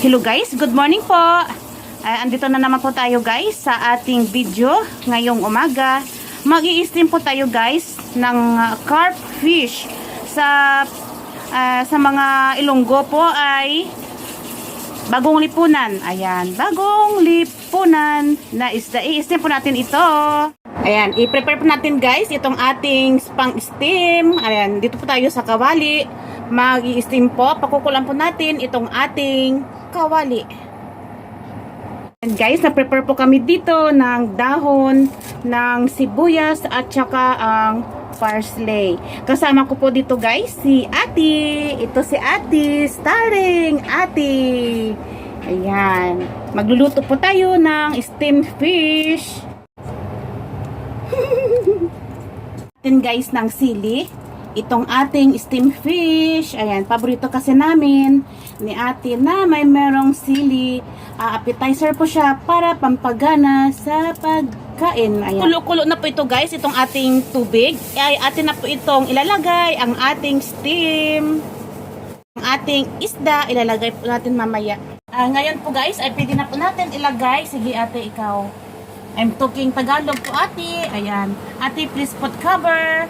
Hello guys, good morning po. Andito na naman po tayo guys sa ating video ngayong umaga. Mag-i-steam po tayo guys ng carp fish. Sa mga Ilonggo po ay bagong lipunan. Ayan, bagong lipunan na isda. I-steam po natin ito. Ayan, i-prepare po natin guys itong ating pang-steam. Ayan, dito po tayo sa kawali. Mag-i-steam po. Pakukulan po natin itong ating kawali. And guys, na-prepare po kami dito ng dahon ng sibuyas at saka ang parsley. Kasama ko po dito guys si Ate. Ito si Ate, starring Ate. Ayan. Magluluto po tayo ng steamed fish. Atin guys ng sili. Itong ating steamed fish. Ayan, paborito kasi namin ni Ate na may merong sili. Appetizer po siya para pampagana sa pagkain. Ayan. Kulo-kulo na po ito guys, itong ating tubig. Ay, atin na po itong ilalagay ang ating steam. Ang ating isda, ilalagay po natin mamaya. Ngayon po guys, ay pwede na po natin ilagay. Sige Ate, ikaw. I'm talking Tagalog po Ate. Ayan. Ate, please put cover.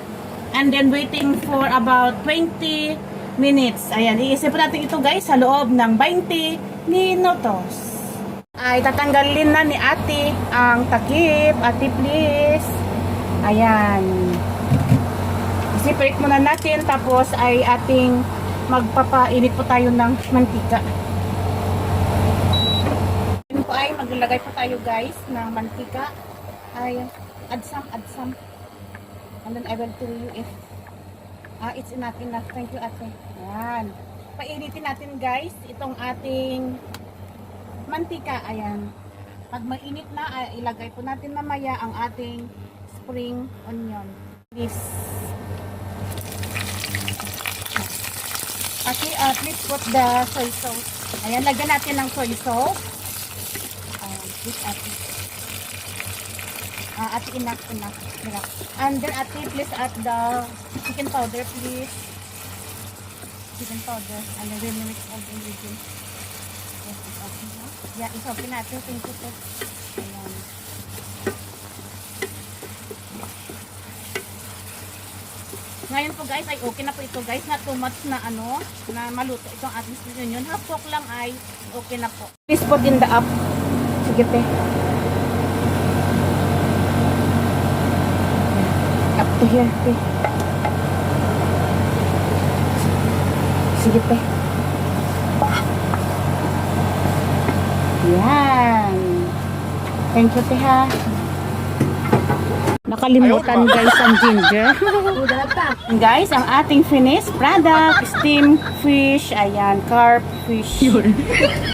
And then waiting for about 20 minutes. Ayan, iisip natin ito guys sa loob ng 20 minutos. Ay tatanggalin na ni Ate ang takip. Ate please. Ayan. Separate muna natin tapos ay ating magpapainit po tayo ng mantika. Yun po ay maglalagay po tayo guys ng mantika. Ay add some. And then I will tell you if it's enough. Thank you Ate. Ayan. Painitin natin guys itong ating mantika. Ayan. Pag mainit na, ilagay po natin mamaya ang ating spring onion. Please. Ate, please put the soy sauce. Ayan, lagyan natin ng soy sauce. Ayan, please Ate. Ate, enough. And then Ate, please add the chicken powder, please. Chicken powder. And then we'll mix all the ingredients. Yes, it's okay na. Yeah, it's okay na Ate. Thank you po. Ayan. Ngayon po guys, ay okay na po ito guys. Not too much na na maluto itong ating spring onion. Half cook lang ay okay na po. Please put in the up. Sige te. Up to here, te. Sige, te. Yan. Thank you, te, ha. Nakalimutan, guys, ang ginger. Guys, ang ating finished product, steamed fish. Ayan, carp fish.